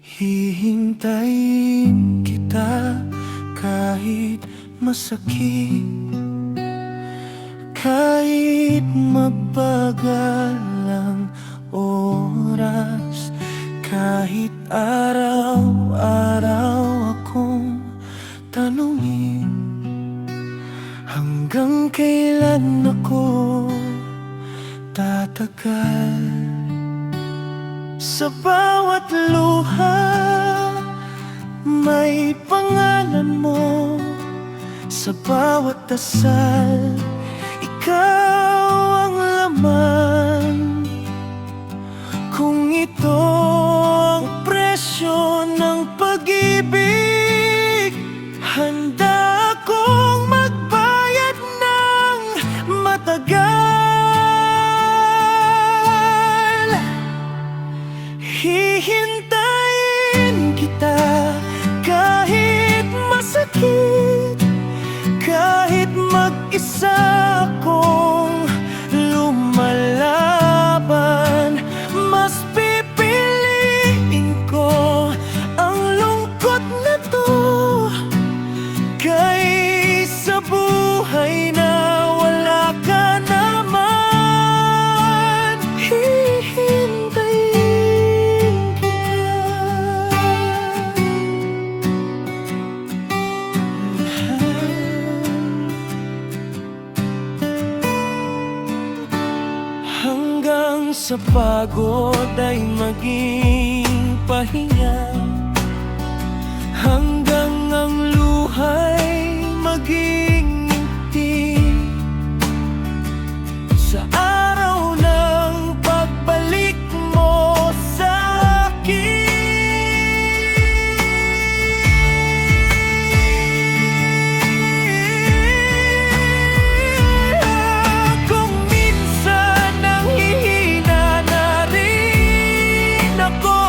Hihintayin kita kahit masakit, kahit magbagal ang oras, kahit araw-araw akong tanungin, hanggang kailan ako tatagal? Sa bawat luha may pangalan mo, sa bawat dasal ikaw ang laman. Kung ito ang presyo ng pag-ibig, handa akong magbayad ng matagal. Hihintayin kita kahit masakit, kahit mag-isa akong lumalaban. Mas pipiliin ko ang lungkot na to kaysa buhay na wala ka naman. Hihintayin hanggang sa pagod ay maging pahinga, hanggang ang luha'y maging ngiti. Sa araw ng pagbalik mo sa akin, kung minsan nanghihina na rin ako,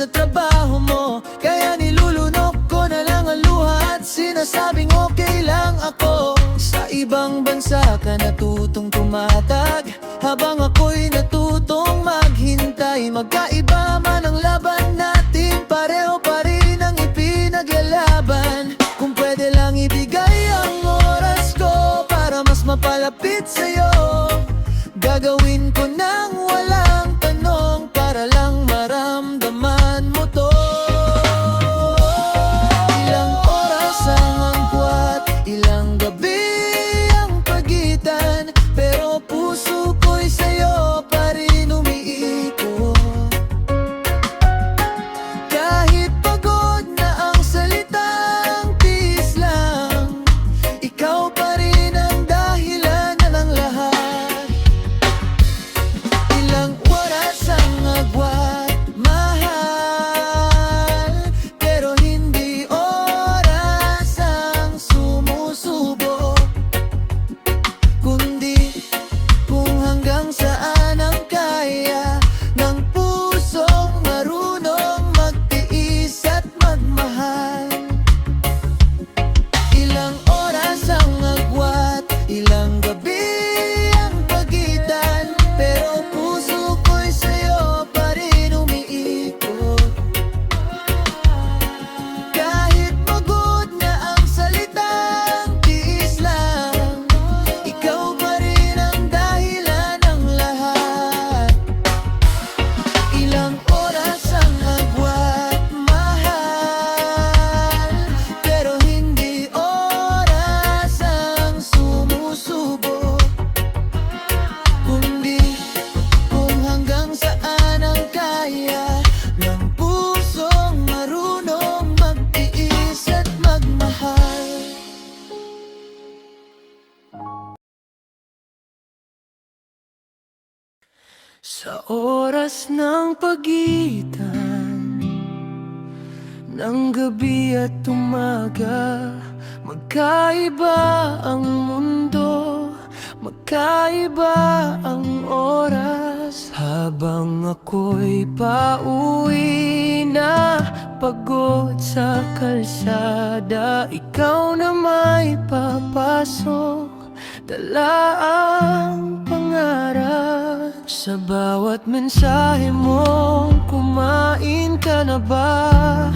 sa trabaho mo. Kaya nilulunok ko na lang ang luha at sinasabing okay lang ako. Sa ibang bansa ka natutong tumatag, habang ako'y natutong maghintay. Magkaiba man ang laban natin, pareho pa rin ang ipinaglalaban. Kung pwede lang ibigay ang oras ko para mas mapalapit sa'yo, gagawin ko nang walang tanong para lang maramdaman mo to. Ilang oras ang agwat, ilang gabi ang pagitan, pero puso ko'y sa'yo pa rin umiikot. Kahit pagod na ang salitang tiis lang, ikaw pa rin ang dahilan ng lahat. Ilang oras ang agwat, mahal, pero hindi oras ang sumusubo, kundi kung hanggang saan ang kaya ng pusong marunong magtiis at magmahal. Ilang oras ang agwat, ilang gabi ang pagitan, pero puso ko'y sa'yo pa rin umiikot. Kahit pagod na ang salitang tiis lang, ikaw pa rin ang dahilan ng lahat. Ilang oras ang agwat, mahal, pero hindi oras ang sumusubo, kundi kung hanggang saan ang kaya ng pusong marunong magtiis at magmahal. Sa oras ng pagitan ng gabi at umaga, magkaiba ang mundo, magkaiba ang oras. Habang ako'y pauwi na, pagod sa kalsada, ikaw na may papasok, dala ang pangarap. Sa bawat mensahe mo, kumain ka na ba?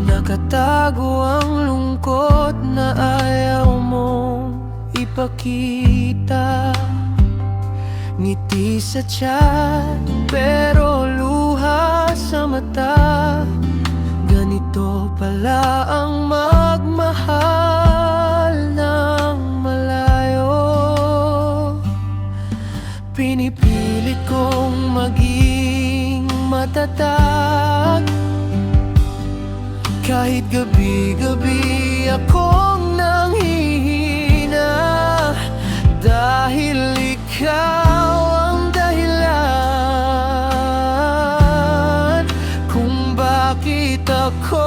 Nakatago ang lungkot na ayaw mong ipakita. Ngiti sa tiyan, pero luha sa mata. Ganito pala ang magmahal ng malayo. Pinipilit kong maging matatag, kahit gabi-gabi akong nanghihina, dahil ikaw ang dahilan kung bakit ako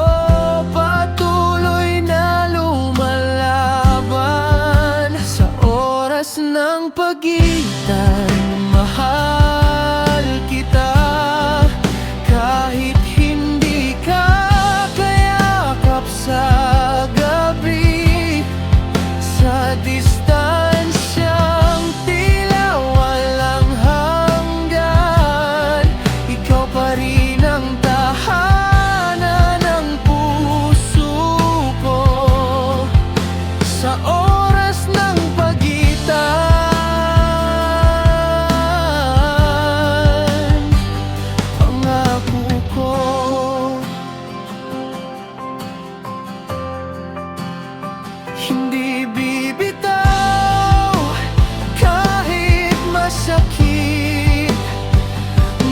patuloy na lumalaban. Sa oras ng pagitan, mahal kita, kahit hindi ka kayakap sa gabi. Sa distansyang tila walang hanggan, ikaw pa rin ang tahanan ng puso ko. Sa oras ng pagitan, pangako ko, hindi bibitaw kahit masakit.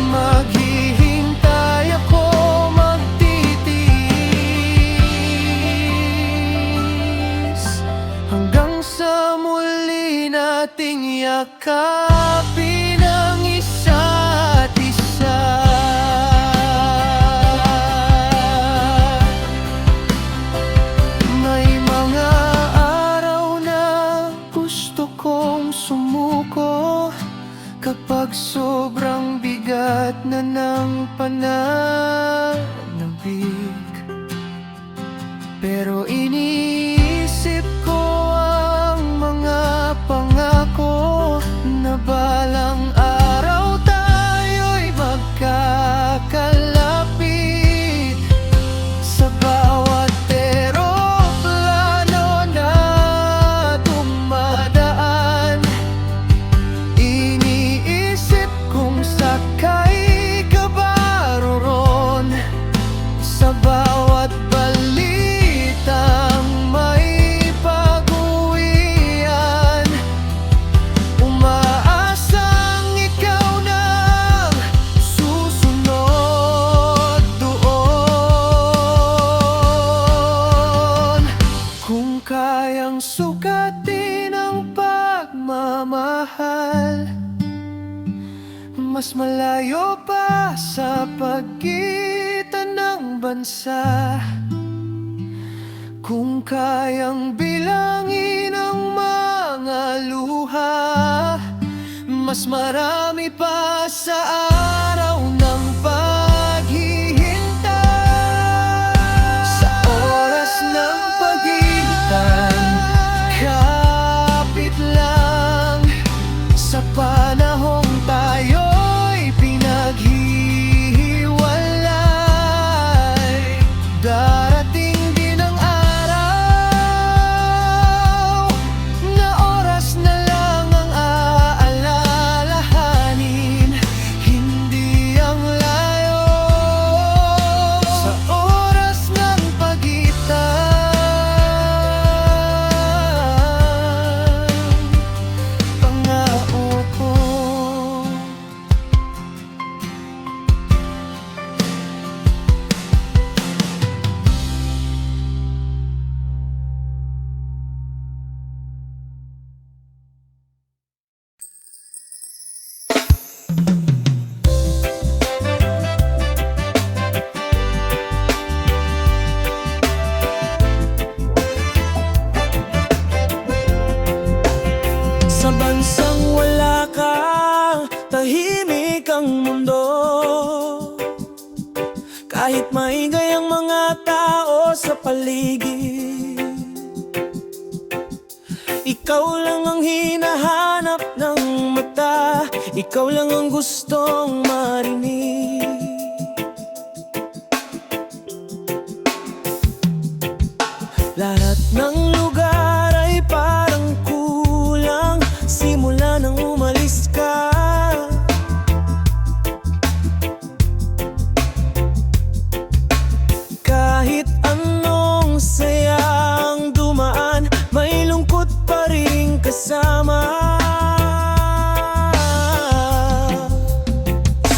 Maghihintay ako, magtitiis, hanggang sa muli nating yakapin ang isa't isa. May mga araw na gusto kong sumuko, kapag sobrang bigat na ng pananabik, pero iniisip ko ang mga pangako na balang araw tayo'y magkakalapit. Sa bawat eroplano na dumadaan, iniisip kung sakay ka ba roon. Sa bawat balitang may pag-uwian, umaasang ikaw na susunod doon. Kung kayang sukatin ang pagmamahal, mas malayo pa sa pagitan ng bansa. Kung kayang bilangin ang mga luha, mas marami pa sa araw ng paghihintay. Sa oras ng pagitan, kapit lang. Sa panahong tayo'y pinaghihiwalay, darating din ang araw na oras na lang ang aalalahanin, hindi ang layo. Sa oras ng pagitan, pangako ko. Sa bansang wala ka, tahimik ang mundo. Kahit maingay ang mga tao sa paligid, ikaw lang ang hinahanap ng mata, ikaw lang ang gustong marinig. Lahat ng lugar ay parang kulang simula nang umalis ka. Kahit anong sayang dumaan, may lungkot pa rin kasama.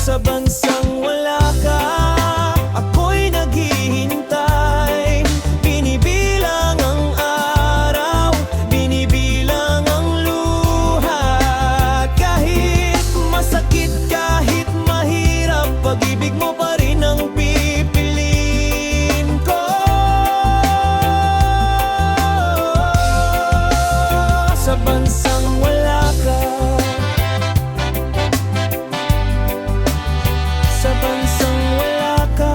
Sa bansang wala ka, ako'y naghihintay. Binibilang ang araw, binibilang ang luha. Kahit masakit, kahit mahirap, pag-ibig mo pa rin ang pipiliin ko. Sa bansang wala ka, sa bansang wala ka,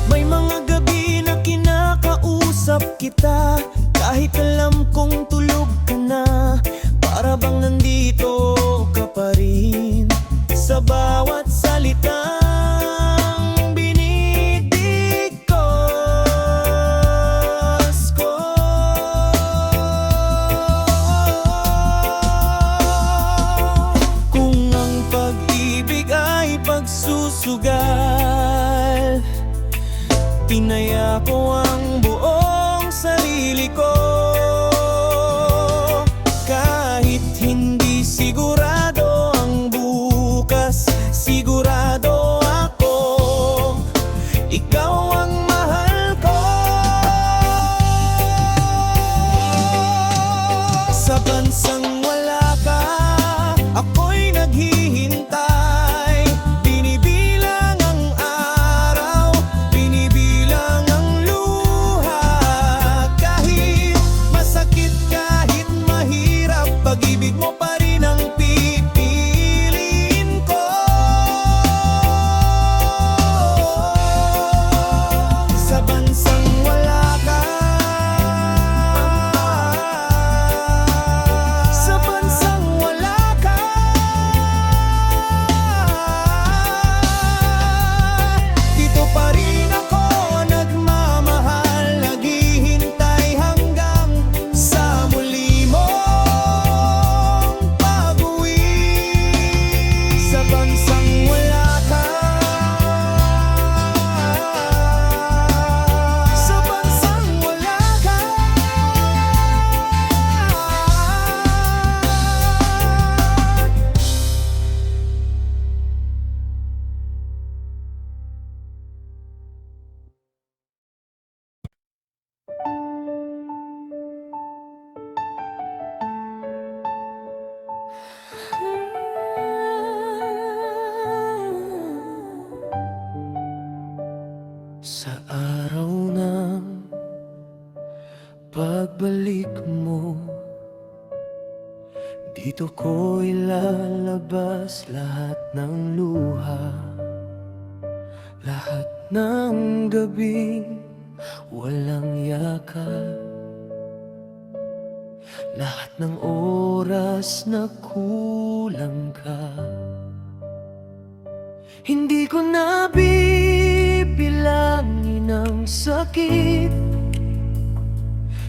may mga gabi na kinakausap kita, kahit alam kong tulog ka na, para bang nandito ka pa rin. Sa bawat salitang binidigos ko, kung ang pag-ibig ay pagsusugal, tinaya ko ang buong sarili ko. Kahit hindi sigurado ang bukas, sigurado ako, ikaw ang mahal ko. Sa bansang wala ka, ako'y naghihintay. Binibilang ang araw, binibilang ang luha. Kahit masakit, kahit mahirap, pag-ibig mo pa rin Dito ko ilalabas lahat ng luha, lahat ng gabing walang yakap, lahat ng oras na kulang ka. Hindi ko na bibilangin ang sakit,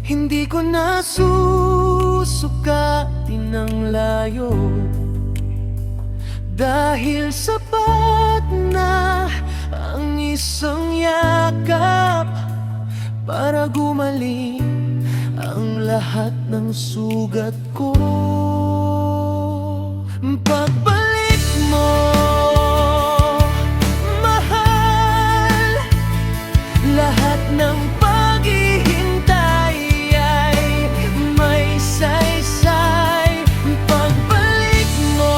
hindi ko na susukatin ang layo, dahil sapat na ang isang yakap para gumaling ang lahat ng sugat ko. Pagbalik mo, mahal, lahat ng paghihintay ay may saysay. Pagbalik mo,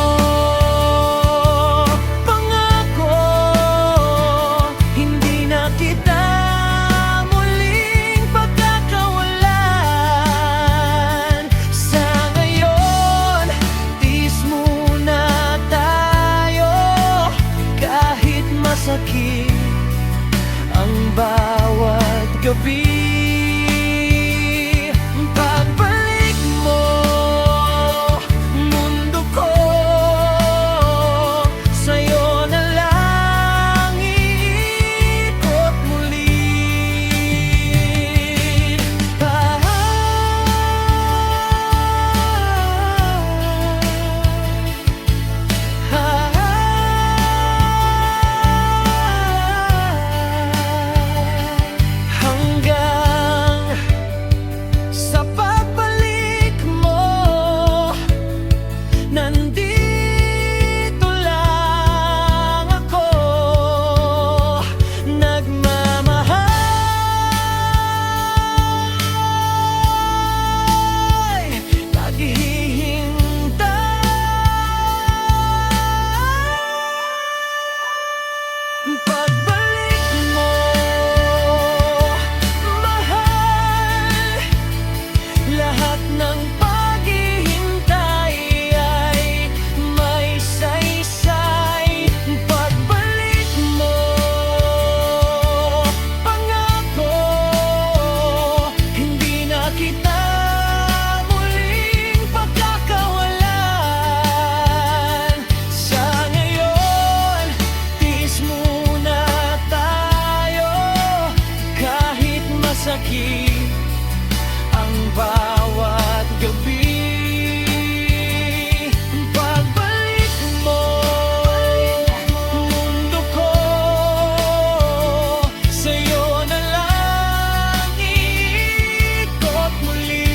pangako, hindi na kita muling pagkakawalan. Sa ngayon, tiis muna tayo, kahit masakit ang bawat gabi. Pagbalik mo, mundo ko sa'yo na lang iikot muli. Hanggang sa pagbalik mo, nandito lang ako, nagmamahal, naghihintay. Pagbalik mo, mahal, lahat ng paghihintay ay may saysay. Pagbalik mo, pangako, hindi na kita muling pagkakawalan. Sa ngayon, tiis muna tayo, kahit masakit ang bawat gabi. Pagbalik mo, mundo ko sa'yo na lang iikot muli.